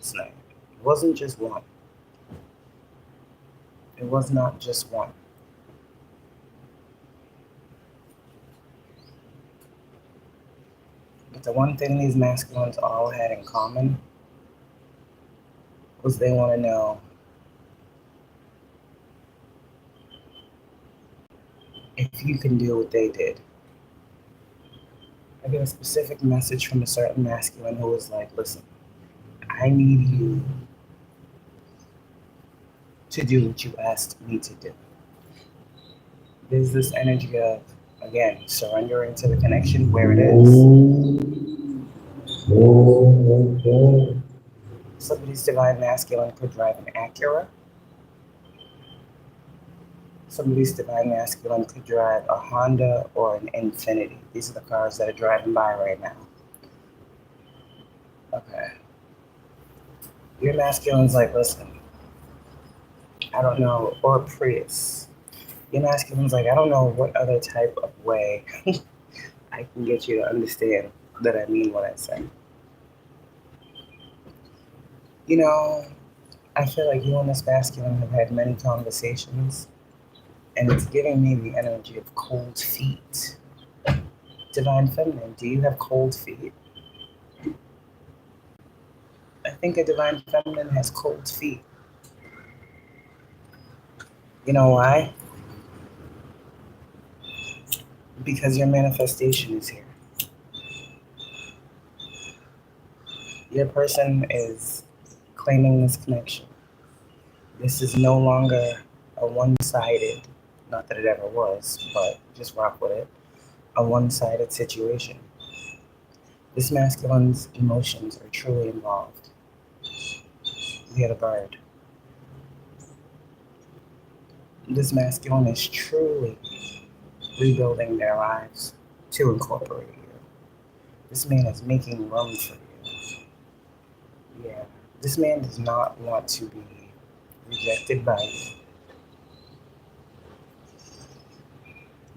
last night. It wasn't just one. It was not just one. But the one thing these masculines all had in common was they want to know if you can do what they did. I get a specific message from a certain masculine who was like, listen, I need you to do what you asked me to do. There's this energy of, again, surrendering to the connection where it is. Somebody's divine masculine could drive an Acura. Somebody's divine masculine could drive a Honda or an Infiniti. These are the cars that are driving by right now. Okay. Your masculine's like, listen, I don't know, or a Prius. Your masculine's like, I don't know what other type of way I can get you to understand that I mean what I say. You know, I feel like you and this masculine have had many conversations, and it's giving me the energy of cold feet. Divine feminine, do you have cold feet? I think a divine feminine has cold feet. You know why? Because your manifestation is here. Your person is claiming this connection. This is no longer a one-sided, not that it ever was, but just rock with it, a one-sided situation. This masculine's emotions are truly involved. We had a bird. This masculine is truly rebuilding their lives to incorporate you. This man is making room for you. Yeah, this man does not want to be rejected by you.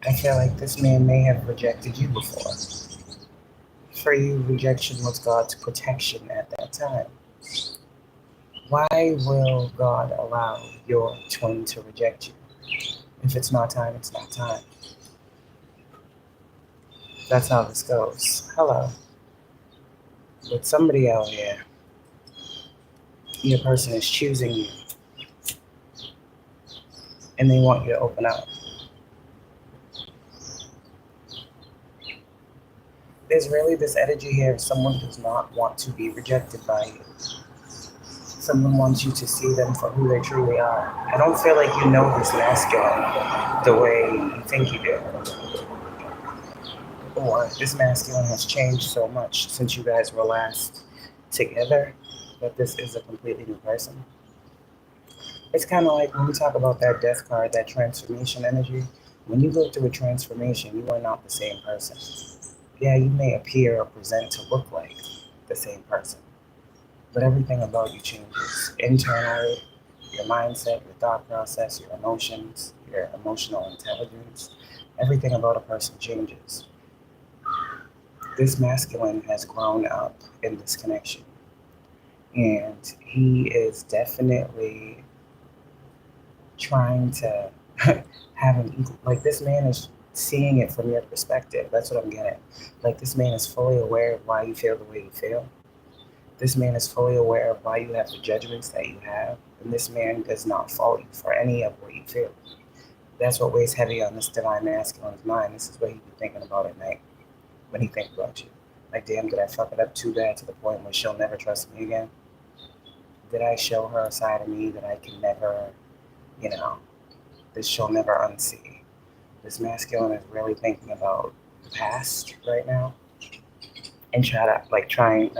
I feel like this man may have rejected you before. For you, rejection was God's protection at that time. Why will God allow your twin to reject you? If it's not time, it's not time. That's how this goes. Hello. With somebody out here, your person is choosing you. And they want you to open up. There's really this energy here of someone does not want to be rejected by you. Someone wants you to see them for who they truly are. I don't feel like you know this masculine the way you think you do. Or this masculine has changed so much since you guys were last together that this is a completely new person. It's kind of like when we talk about that death card, that transformation energy. When you go through a transformation, you are not the same person. Yeah, you may appear or present to look like the same person, but everything about you changes internally. Your mindset, your thought process, your emotions, your emotional intelligence, everything about a person changes. This masculine has grown up in this connection, and he is definitely trying to have an equal, like this man is seeing it from your perspective. That's what I'm getting. Like this man is fully aware of why you feel the way you feel. This man is fully aware of why you have the judgments that you have, and this man does not fault you for any of what you feel. That's what weighs heavy on this divine masculine's mind. This is what he'd be thinking about at night when he thinks about you. Like, damn, did I fuck it up too bad to the point where she'll never trust me again? Did I show her a side of me that I can never, that she'll never unsee? This masculine is really thinking about the past right now and trying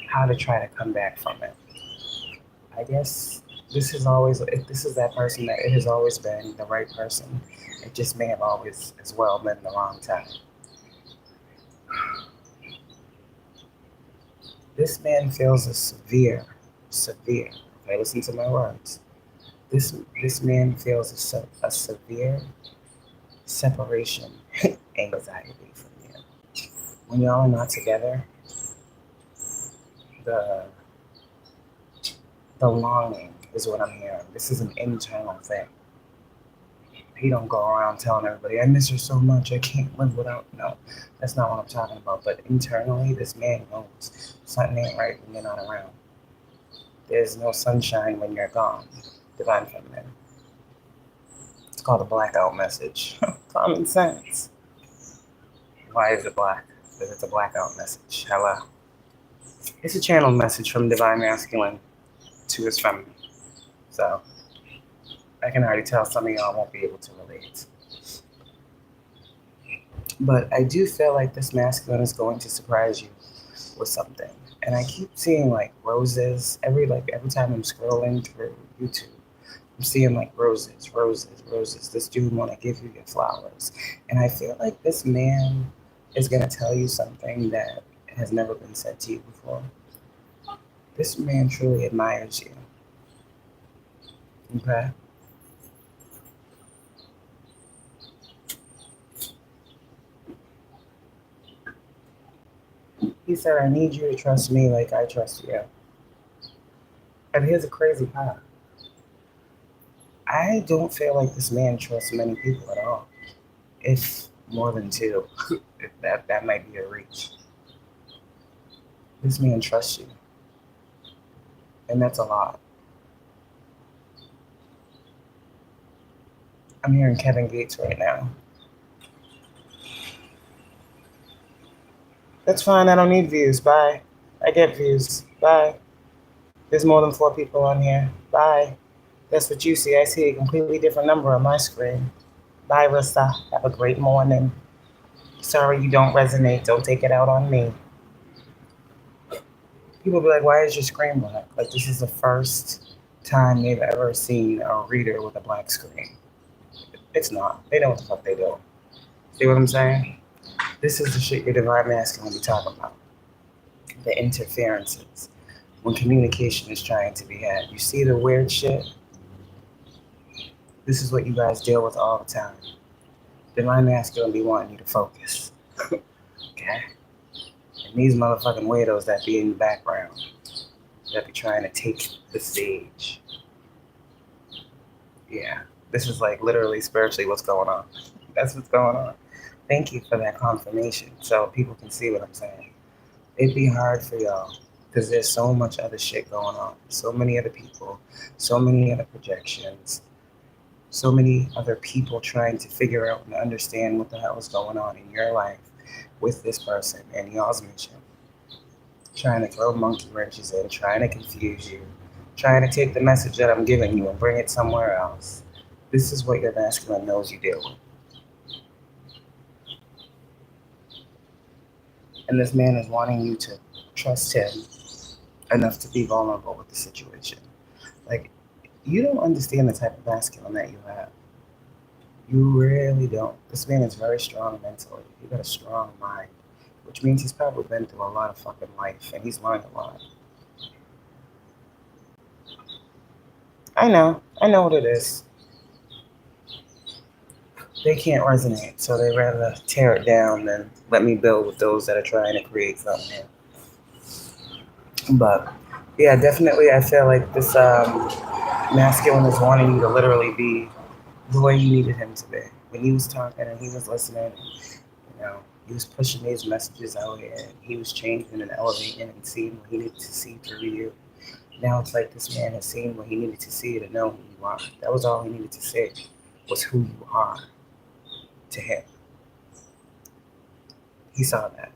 how to try to come back from it. I guess if this is that person, that it has always been the right person. It just may have always as well been the wrong time. This man feels a severe, okay, listen to my words. This man feels a severe separation anxiety from you. When y'all are not together, the The longing is what I'm hearing. This is an internal thing. He don't go around telling everybody, I miss her so much, I can't live without. No, that's not what I'm talking about. But internally, this man knows something ain't right when you're not around. There's no sunshine when you're gone. Divine Feminine. It's called a blackout message. Common sense. Why is it black? Because it's a blackout message. Hello. It's a channel message from Divine Masculine to his feminine. So I can already tell some of y'all won't be able to relate. But I do feel like this masculine is going to surprise you with something. And I keep seeing like roses every time I'm scrolling through YouTube. I'm seeing like roses. This dude want to give you your flowers. And I feel like this man is going to tell you something that has never been said to you before. This man truly admires you. Okay? He said, I need you to trust me like I trust you. And here's a crazy part. I don't feel like this man trusts many people at all. If more than two. that might be a reach. This man trusts you. And that's a lot. I'm hearing Kevin Gates right now. That's fine, I don't need views. Bye. I get views. Bye. There's more than 4 people on here. Bye. That's what you see. I see a completely different number on my screen. Bye, Rissa. Have a great morning. Sorry you don't resonate. Don't take it out on me. People be like, why is your screen black? Like, this is the first time they've ever seen a reader with a black screen. It's not. They know what the fuck they do. See what I'm saying? This is the shit your Divine Masculine be talking about. The interferences. When communication is trying to be had. You see the weird shit? This is what you guys deal with all the time. Divine Masculine be wanting you to focus. Okay? And these motherfucking weirdos that be in the background, that be trying to take the stage. Yeah. This is like literally spiritually what's going on. That's what's going on. Thank you for that confirmation so people can see what I'm saying. It'd be hard for y'all because there's so much other shit going on. So many other people, so many other projections, so many other people trying to figure out and understand what the hell is going on in your life with this person and y'all's mission. Trying to throw monkey wrenches in, trying to confuse you, trying to take the message that I'm giving you and bring it somewhere else. This is what your masculine knows you deal with. And this man is wanting you to trust him enough to be vulnerable with the situation. Like, you don't understand the type of masculine that you have. You really don't. This man is very strong mentally. He's got a strong mind, which means he's probably been through a lot of fucking life, and he's learned a lot. I know what it is. They can't resonate, so they rather tear it down than let me build with those that are trying to create something here. But yeah, definitely I feel like this masculine is wanting you to literally be the way you needed him to be. When he was talking and he was listening, he was pushing these messages out here and he was changing and elevating and seeing what he needed to see through you. Now it's like this man has seen what he needed to see to know who you are. That was all he needed to say, was who you are to him. He saw that.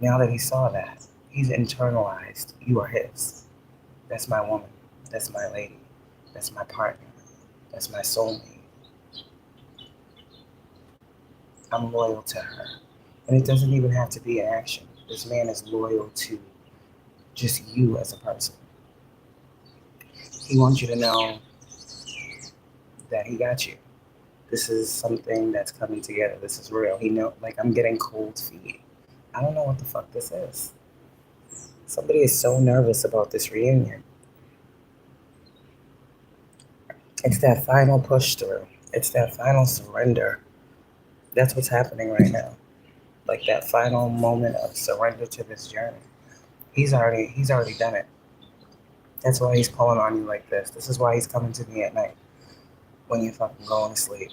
Now that he saw that, he's internalized. You are his. That's my woman. That's my lady. That's my partner. That's my soulmate. I'm loyal to her. And it doesn't even have to be an action. This man is loyal to just you as a person. He wants you to know that he got you. This is something that's coming together. This is real. I'm getting cold feet. I don't know what the fuck this is. Somebody is so nervous about this reunion. It's that final push through. It's that final surrender. That's what's happening right now. Like that final moment of surrender to this journey. He's already done it. That's why he's pulling on you like this. This is why he's coming to me at night when you're fucking going to sleep.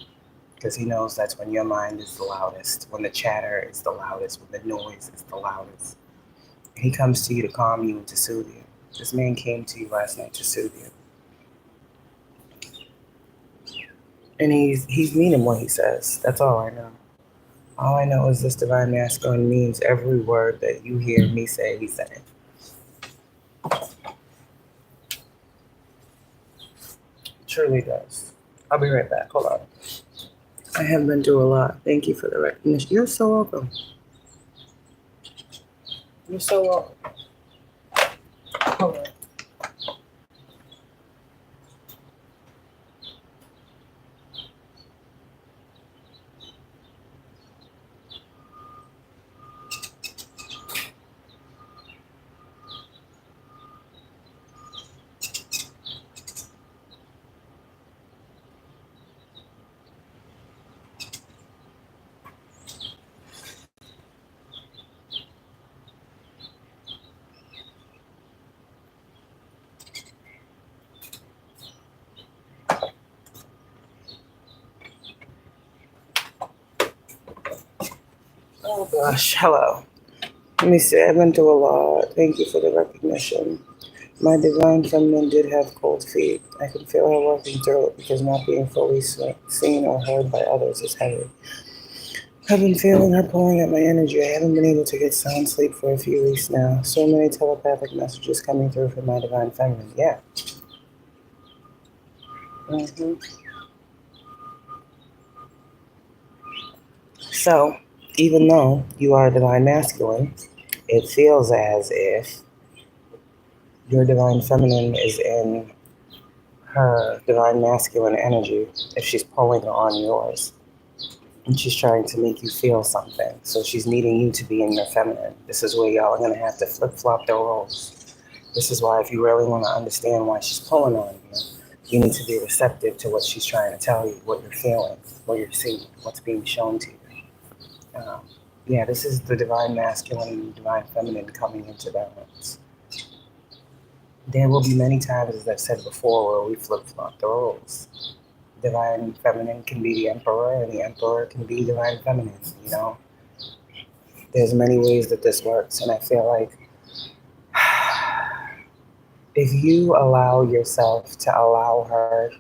Because he knows that's when your mind is the loudest, when the chatter is the loudest, when the noise is the loudest. He comes to you to calm you and to soothe you. This man came to you last night to soothe you. And he's meaning what he says. That's all I know. All I know is this divine masculine means every word that you hear me say, he said it. Truly does. I'll be right back. Hold on. I have been through a lot. Thank you for the recognition. You're so welcome. You're so welcome. Hold on. Oh gosh, hello. Let me see, I've been through a lot. Thank you for the recognition. My divine feminine did have cold feet. I can feel her working through it because not being fully seen or heard by others is heavy. I've been feeling her pulling at my energy. I haven't been able to get sound sleep for a few weeks now. So many telepathic messages coming through from my divine feminine. Yeah. hmm So, even though you are a divine masculine, it feels as if your divine feminine is in her divine masculine energy if she's pulling on yours. And she's trying to make you feel something. So she's needing you to be in your feminine. This is where y'all are going to have to flip-flop the roles. This is why if you really want to understand why she's pulling on you, you need to be receptive to what she's trying to tell you, what you're feeling, what you're seeing, what's being shown to you. Yeah, this is the divine masculine and divine feminine coming into balance. There will be many times, as I've said before, where we flip-flop the roles. Divine feminine can be the emperor, and the emperor can be divine feminine, you know? There's many ways that this works, and I feel like if you allow yourself to allow her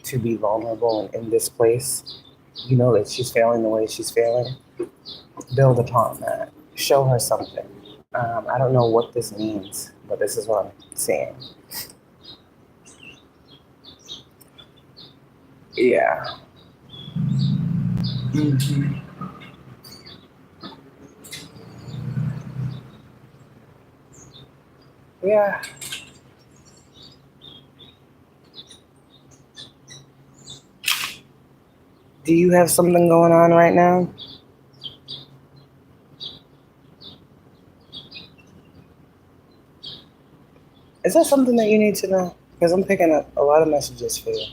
to be vulnerable and in this place, you know that she's feeling the way she's feeling, build upon that. Show her something. I don't know what this means, but this is what I'm seeing. Yeah. Mm-hmm. Yeah. Do you have something going on right now? Is that something that you need to know? Because I'm picking up a lot of messages for you.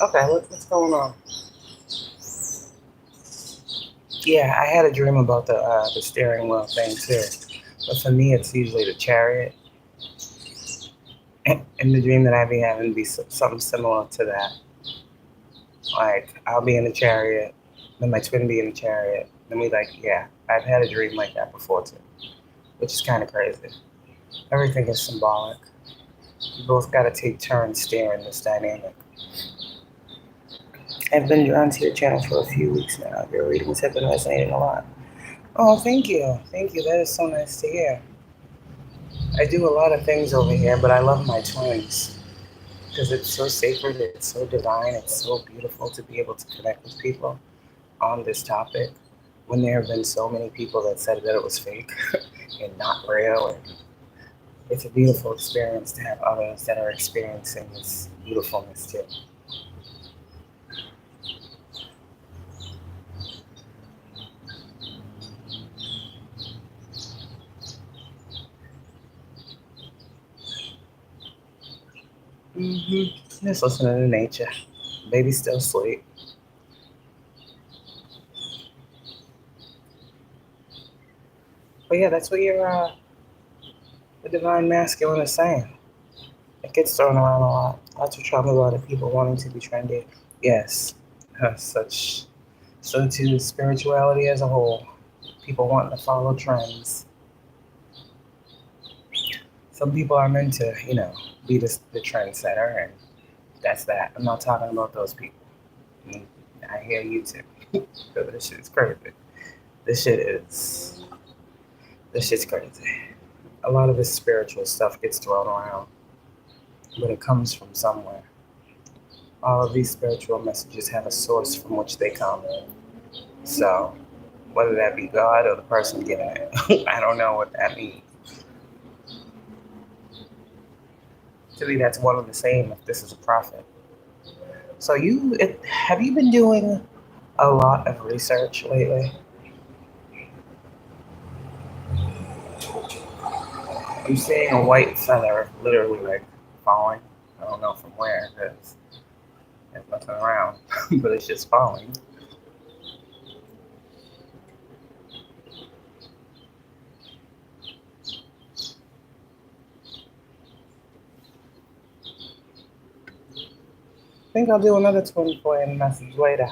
Okay, what's going on? Yeah, I had a dream about the steering wheel thing too. But for me, it's usually the chariot. And the dream that I be having be something similar to that. Like, I'll be in a chariot, then my twin be in a chariot. Then yeah, I've had a dream like that before too, which is kind of crazy. Everything is symbolic. You both got to take turns steering this dynamic. I've been drawn to your channel for a few weeks now. Your readings have been resonating a lot. Oh, thank you. Thank you. That is so nice to hear. I do a lot of things over here, but I love my twins because it's so sacred, it's so divine, it's so beautiful to be able to connect with people on this topic when there have been so many people that said that it was fake and not real. And it's a beautiful experience to have others that are experiencing this beautifulness too. Just listening to nature. Baby's still asleep. But yeah, that's what the divine masculine is saying. It gets thrown around a lot. Lots of trouble about it. People wanting to be trendy. Yes, so too spirituality as a whole. People wanting to follow trends. Some people are meant to, be the trendsetter, and that's that. I'm not talking about those people. I hear you too. But this shit is crazy. This shit is. This shit's crazy. A lot of this spiritual stuff gets thrown around, but it comes from somewhere. All of these spiritual messages have a source from which they come. So, whether that be God or the person giving it, I don't know what that means. To me, that's one and the same if this is a prophet. So, have you been doing a lot of research lately? I'm seeing a white feather literally like falling. I don't know from where because there's nothing around, but it's just falling. I think I'll do another 24 message later.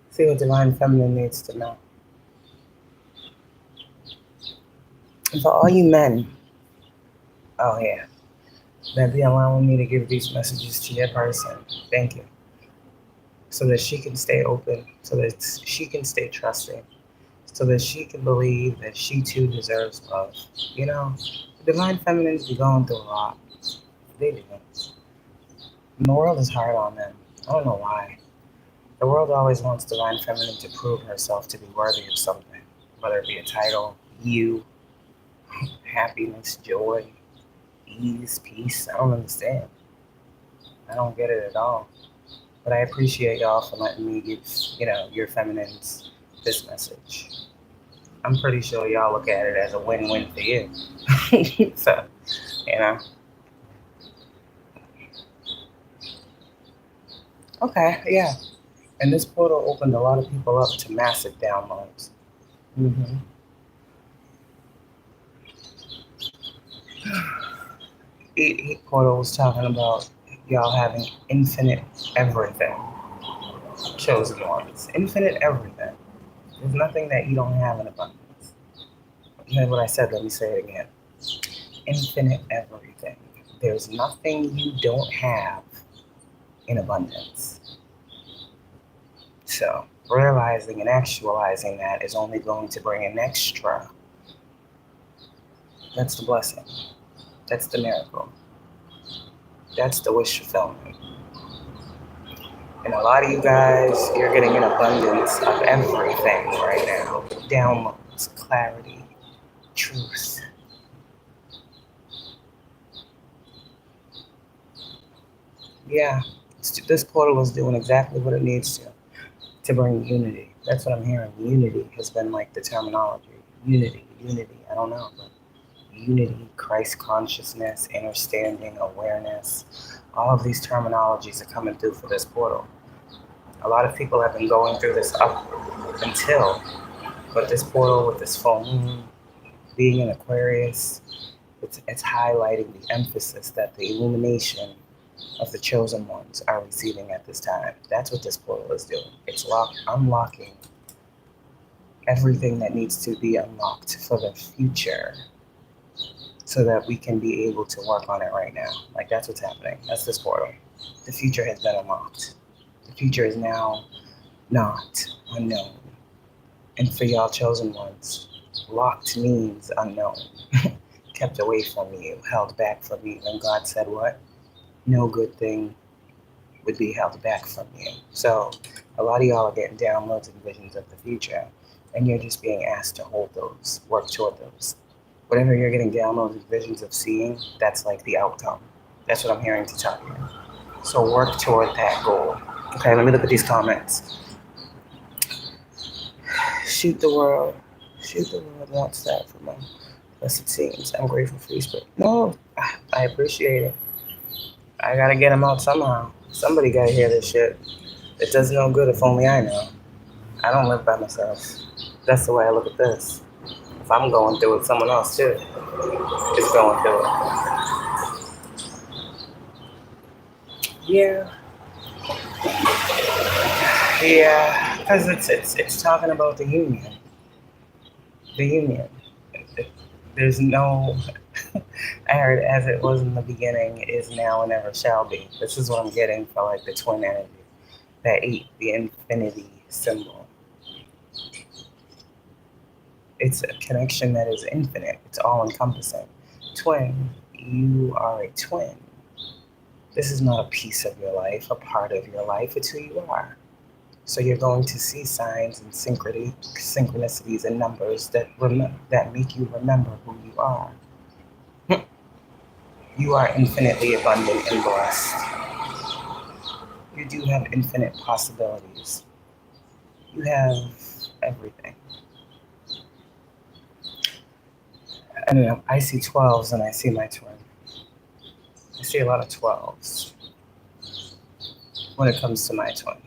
See what Divine Feminine needs to know. And for all you men, oh yeah, that be allowing me to give these messages to your person. Thank you. So that she can stay open, so that she can stay trusting, so that she can believe that she too deserves love. The Divine Feminines be going through a lot. They do. And the world is hard on them. I don't know why. The world always wants Divine Feminine to prove herself to be worthy of something, whether it be a title, you, happiness, joy, ease, peace. I don't understand. I don't get it at all. But I appreciate y'all for letting me give, your feminines this message. I'm pretty sure y'all look at it as a win-win for you. So, you know. Okay, yeah. And this portal opened a lot of people up to massive downloads. Mm-hmm. Eat portal was talking about y'all having infinite everything. Chosen ones. Infinite everything. There's nothing that you don't have in abundance. You know what I said? Let me say it again. Infinite everything. There's nothing you don't have in abundance. So, realizing and actualizing that is only going to bring an extra. That's the blessing. That's the miracle. That's the wish fulfillment. And a lot of you guys, you're getting an abundance of everything right now. Downloads, clarity, truth. Yeah, this portal is doing exactly what it needs to bring unity. That's what I'm hearing. Unity has been like the terminology. Unity. I don't know, but unity, Christ consciousness, understanding, awareness. All of these terminologies are coming through for this portal. A lot of people have been going through this up until, but this portal with this full moon being in Aquarius, it's highlighting the emphasis that the illumination of the chosen ones are receiving at this time. That's what this portal is doing. It's unlocking everything that needs to be unlocked for the future so that we can be able to work on it right now. Like, that's what's happening. That's this portal. The future has been unlocked. The future is now not unknown. And for y'all chosen ones, locked means unknown. Kept away from you, held back from you. And God said what? No good thing would be held back from you. So a lot of y'all are getting downloads and visions of the future, and you're just being asked to hold those, work toward those. Whatever you're getting downloads and visions of seeing, that's like the outcome. That's what I'm hearing to tell you. So work toward that goal. Okay, let me look at these comments. Shoot the world wants that from us. Yes, it seems. I'm grateful for you, but no, I appreciate it. I gotta get them out somehow. Somebody gotta hear this shit. It does no good if only I know. I don't live by myself. That's the way I look at this. If I'm going through it, someone else too is going through it. Yeah. Yeah, because it's talking about the union. The union. There's no. I heard as it was in the beginning, is now, and ever shall be. This is what I'm getting for like the twin energy, that 8, the infinity symbol. It's a connection that is infinite. It's all encompassing. Twin, you are a twin. This is not a piece of your life, a part of your life. It's who you are. So you're going to see signs and synchronicities and numbers that make you remember who you are. You are infinitely abundant and blessed. You do have infinite possibilities. You have everything. I don't know, I see 12s and I see my twin. I see a lot of 12s when it comes to my twin.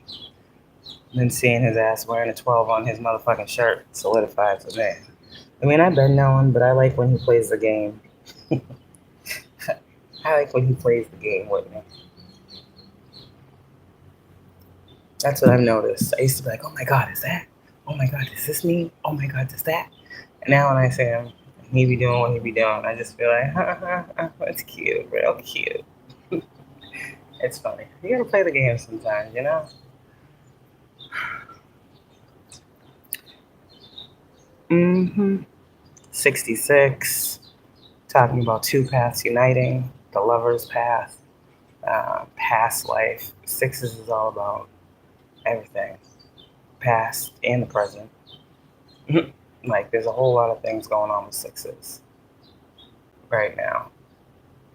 And then seeing his ass wearing a 12 on his motherfucking shirt solidifies for me. I mean, I've been knowing, but I like when he plays the game. I like when he plays the game with me. That's what I've noticed. I used to be like, oh my God, is that? Oh my God, is this me? Oh my God, is that? And now when I see him, he be doing what he be doing, I just feel like, that's cute, real cute. It's funny. You gotta play the game sometimes, you know? 66, talking about two paths uniting, the lover's path, past life. 6s is all about everything, past and the present. Like, there's a whole lot of things going on with 6s right now.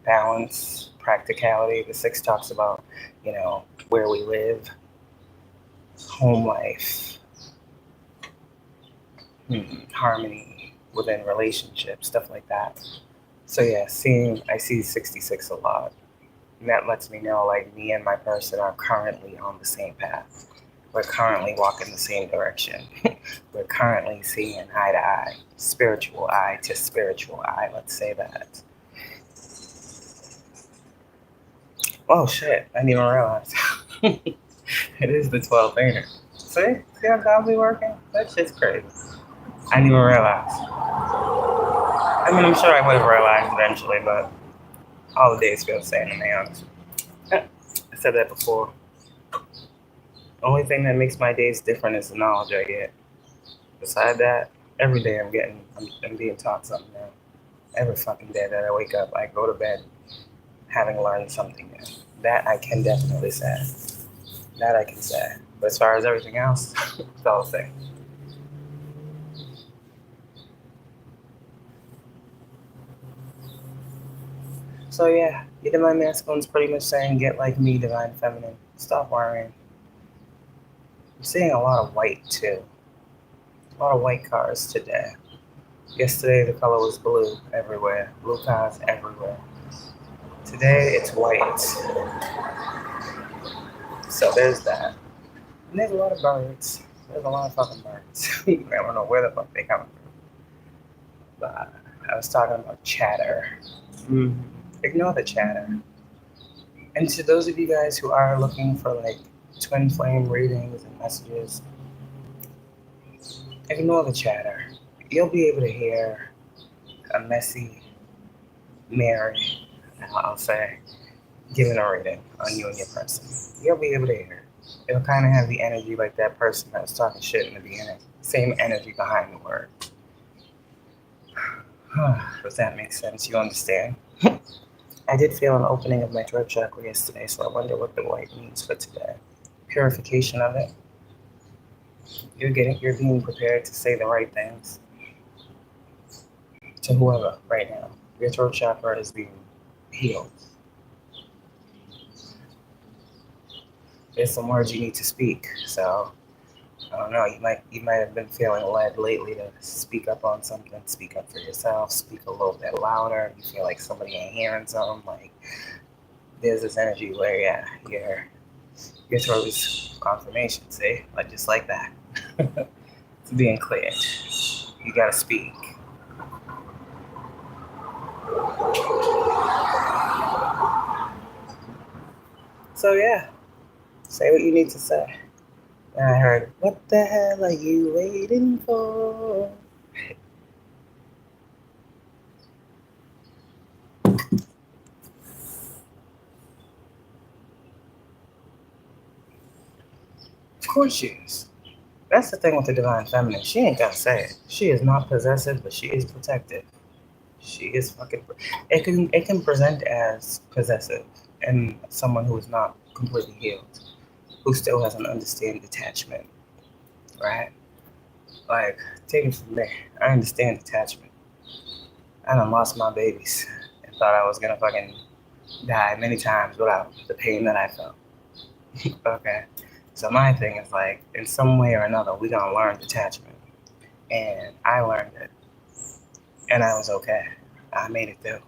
Balance, practicality. The 6 talks about, where we live, home life, harmony within relationships, stuff like that. So yeah, I see 66 a lot. And that lets me know, like, me and my person are currently on the same path. We're currently walking the same direction. We're currently seeing eye to eye, spiritual eye to spiritual eye, let's say that. Oh shit, I didn't even realize. It is the 12th, ain't it? See how God be working? That shit's crazy. I didn't even realize. I mean, I'm sure I would have realized eventually, but all the days feel the same to me, honestly. I said that before. The only thing that makes my days different is the knowledge I get. Beside that, every day I'm being taught something new. Every fucking day that I wake up, I go to bed having learned something new. That I can definitely say. That I can say. But as far as everything else, it's all the same. So yeah, your Divine Masculine's pretty much saying, get like me, Divine Feminine. Stop worrying. I'm seeing a lot of white too. A lot of white cars today. Yesterday the color was blue everywhere. Blue cars everywhere. Today it's white. So there's that. And there's a lot of birds. There's a lot of fucking birds. I don't know where the fuck they come from. But I was talking about chatter. Ignore the chatter. And to those of you guys who are looking for like twin flame readings and messages, ignore the chatter. You'll be able to hear a messy Mary, I'll say, giving a reading on you and your person. You'll be able to hear it. It'll kind of have the energy like that person that was talking shit in the beginning. Same energy behind the word. Does that make sense? You understand? I did feel an opening of my throat chakra yesterday, so I wonder what the white means for today. Purification of it. You're being prepared to say the right things to whoever right now. Your throat chakra is being healed. There's some words you need to speak, so I don't know, you might have been feeling led lately to speak up on something, speak up for yourself, speak a little bit louder. You feel like somebody ain't hearing something, like there's this energy where, yeah, your throat is confirmation, see? Like, just like that. It's being cleared. You gotta speak. So, yeah, say what you need to say. And I heard, what the hell are you waiting for? Of course she is. That's the thing with the divine feminine. She ain't gotta say it. She is not possessive, but she is protective. She is fucking. It can present as possessive and someone who is not completely healed, who still has an understanding detachment, right? Like, take it from there. I understand detachment. I done lost my babies and thought I was gonna fucking die many times without the pain that I felt. Okay. So my thing is like, in some way or another, we gonna learn detachment, and I learned it, and I was okay. I made it through.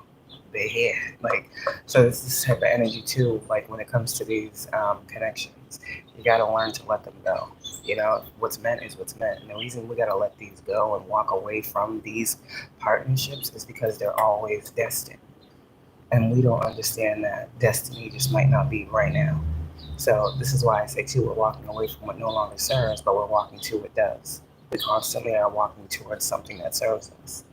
They're here. Like, so it's this type of energy too. Like when it comes to these connections, you gotta learn to let them go. You know, what's meant is what's meant. And the reason we gotta let these go and walk away from these partnerships is because they're always destined, and we don't understand that destiny just might not be right now. So this is why I say too, we're walking away from what no longer serves, but we're walking to what does. We constantly are walking towards something that serves us.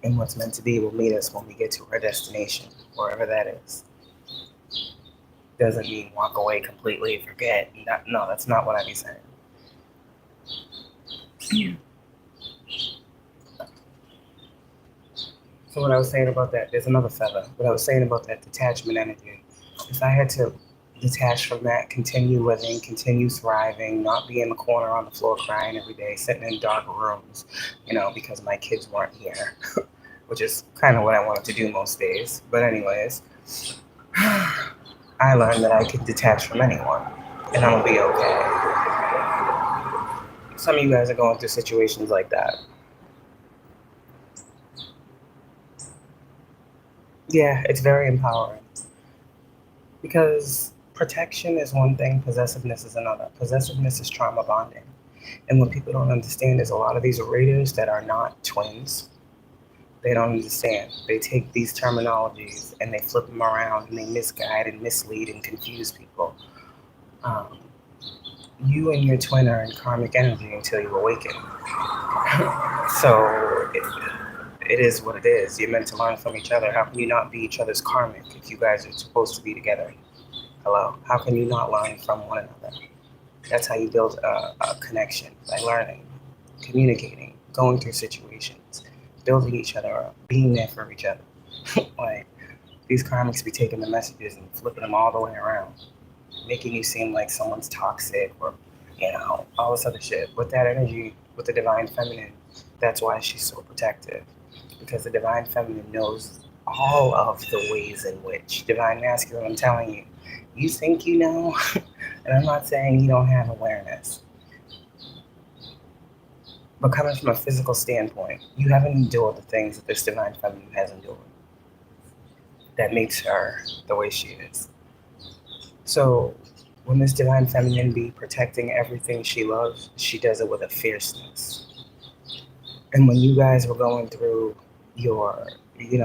And what's meant to be will meet us when we get to our destination, wherever that is. Doesn't mean walk away completely, forget. No, that's not what I be saying. So what I was saying about that, there's another fella. What I was saying about that detachment energy, if I had to detach from that, continue living, continue thriving, not be in the corner on the floor crying every day, sitting in dark rooms, because my kids weren't here, which is kind of what I wanted to do most days. But anyways, I learned that I could detach from anyone, and I'm gonna be okay. Some of you guys are going through situations like that. Yeah, it's very empowering because protection is one thing, possessiveness is another. Possessiveness is trauma bonding. And what people don't understand is a lot of these readers that are not twins, they don't understand. They take these terminologies and they flip them around and they misguide and mislead and confuse people. Um, you and your twin are in karmic energy until you awaken. So it is what it is. You're meant to learn from each other. How can you not be each other's karmic if you guys are supposed to be together? Hello? How can you not learn from one another? That's how you build a connection, by learning, communicating, going through situations, building each other up, being there for each other. Like, these karmics be taking the messages and flipping them all the way around, making you seem like someone's toxic or, all this other shit. With that energy, with the divine feminine, that's why she's so protective. Because the divine feminine knows all of the ways in which divine masculine, I'm telling you, you think you know, and I'm not saying you don't have awareness, but coming from a physical standpoint, you haven't endured the things that this divine feminine has endured. That makes her the way she is. So when this divine feminine be protecting everything she loves, she does it with a fierceness. And when you guys were going through your,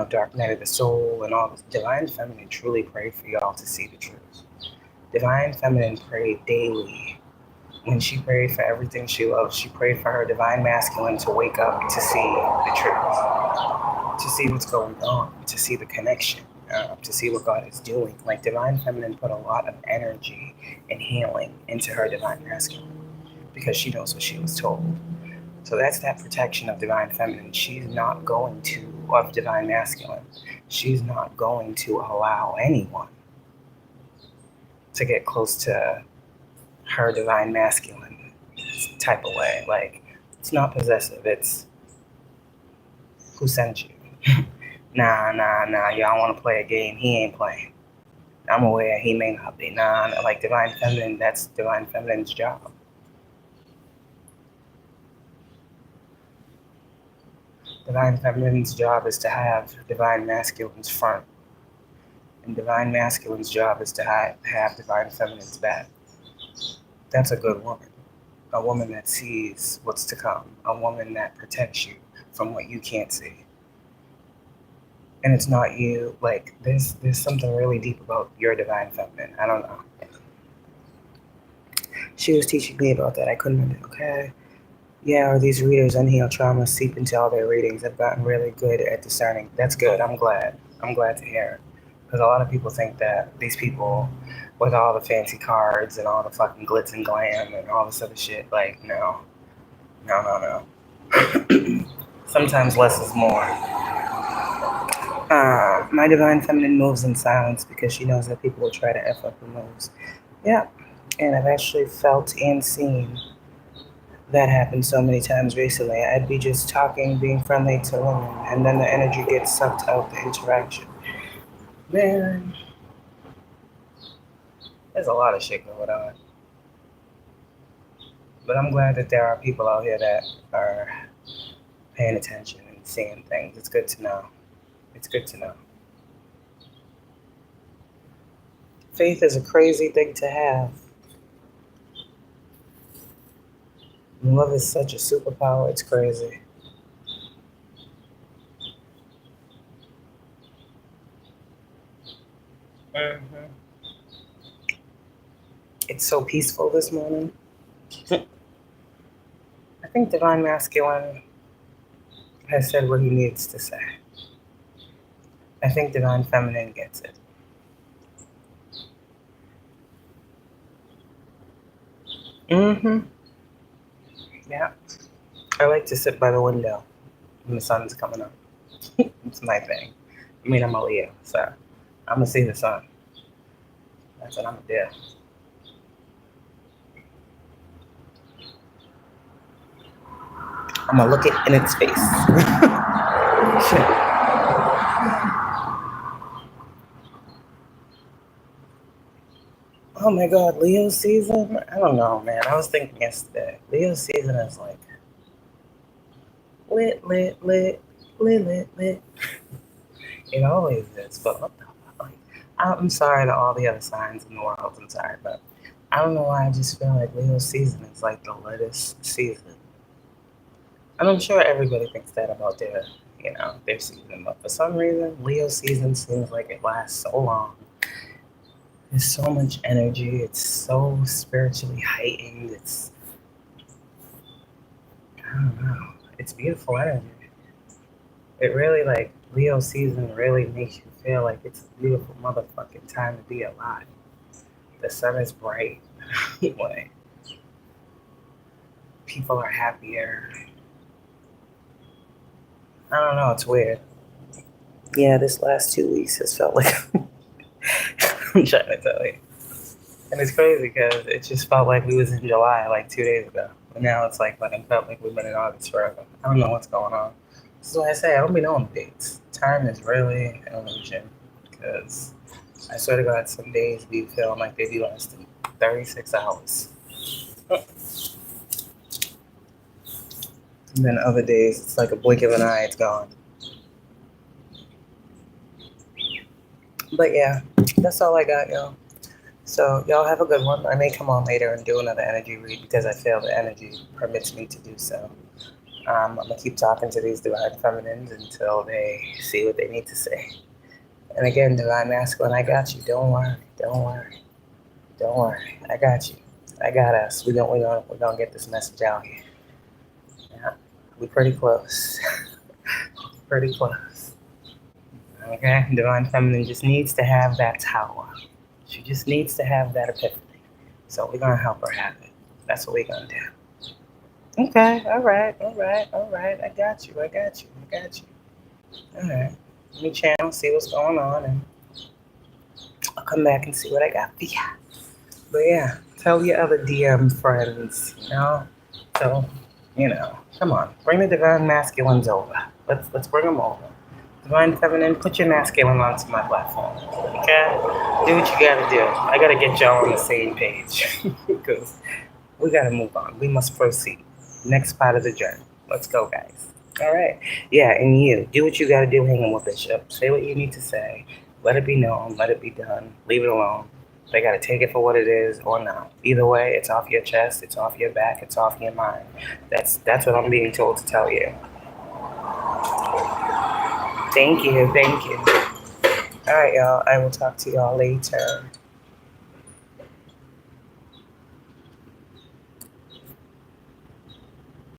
dark night of the soul and all this, divine feminine truly prayed for y'all to see the truth. Divine feminine prayed daily. When she prayed for everything she loves, she prayed for her divine masculine to wake up to see the truth, to see what's going on, to see the connection, to see what God is doing. Like, divine feminine put a lot of energy and healing into her divine masculine because she knows what she was told. So that's that protection of divine feminine. She's not going to, of divine masculine, she's not going to allow anyone to get close to her divine masculine type of way. Like, it's not possessive. It's who sent you. Nah. Y'all want to play a game? He ain't playing. I'm aware he may not be. Nah. Like, divine feminine, that's divine feminine's job. Divine feminine's job is to have divine masculine's front. And Divine Masculine's job is to have Divine Feminine's back. That's a good woman. A woman that sees what's to come. A woman that protects you from what you can't see. And it's not you. Like, there's something really deep about your Divine Feminine. I don't know. She was teaching me about that. I couldn't, okay? Yeah, are these readers unhealed trauma seep into all their readings? I've gotten really good at discerning. That's good. I'm glad. I'm glad to hear. Because a lot of people think that these people with all the fancy cards and all the fucking glitz and glam and all this other shit, like, no. No. Sometimes less is more. My Divine Feminine moves in silence because she knows that people will try to F up her moves. Yeah. And I've actually felt and seen that happen so many times recently. I'd be just talking, being friendly to women, and then the energy gets sucked out the interaction. Man, there's a lot of shit going on. But I'm glad that there are people out here that are paying attention and seeing things. It's good to know. It's good to know. Faith is a crazy thing to have. Love is such a superpower, it's crazy. It's so peaceful this morning. I think Divine Masculine has said what he needs to say. I think Divine Feminine gets it. Yeah. I like to sit by the window when the sun's coming up. It's my thing. I mean, I'm a Leo, so I'm going to see the sun. That's what I'm going to do. I'm going to look it in its face. Shit. Oh my God, Leo season? I don't know, man. I was thinking yesterday. Leo season is like lit. It always is, but what the fuck? Like, I'm sorry to all the other signs in the world. I'm sorry, but I don't know why I just feel like Leo season is like the latest season. And I'm sure everybody thinks that about their season, but for some reason, Leo season seems like it lasts so long. There's so much energy. It's so spiritually heightened. I don't know. It's beautiful energy. It really, like, Leo season really makes you feel like it's a beautiful motherfucking time to be alive. The sun is bright. Like, people are happier. I don't know. It's weird. Yeah, this last 2 weeks has felt like... I'm trying to tell you. And it's crazy because it just felt like we was in July like 2 days ago. But now it's like it felt like we've been in August forever. I don't know what's going on. This is why I say I don't be knowing dates. Time is really an illusion. Because I swear to God, some days be feeling like they be less than 36 hours. And then other days, it's like a blink of an eye, it's gone. But yeah, that's all I got, y'all. So y'all have a good one. I may come on later and do another energy read because I feel the energy permits me to do so. I'm going to keep talking to these Divine Feminines until they see what they need to say. And again, Divine Masculine, I got you. Don't worry. I got you. I got us. We're gonna get this message out here. Yeah, we're pretty close. Pretty close. Okay? Divine Feminine just needs to have that tower. She just needs to have that epiphany. So we're going to help her have it. That's what we're going to do. Okay, all right. I got you. All right. Let me channel, see what's going on, and I'll come back and see what I got for you. But yeah, tell your other DM friends, So, come on. Bring the Divine Masculines over. Let's bring them over. Divine Feminine, put your masculine onto my platform. Okay? Do what you gotta do. I gotta get y'all on the same page. Because we gotta move on. We must proceed. Next part of the journey. Let's go, guys. Alright. Yeah, and you. Do what you gotta do hanging with Bishop. Say what you need to say. Let it be known. Let it be done. Leave it alone. They got to take it for what it is or not. Either way, it's off your chest. It's off your back. It's off your mind. That's what I'm being told to tell you. Thank you. Thank you. All right, y'all. I will talk to y'all later.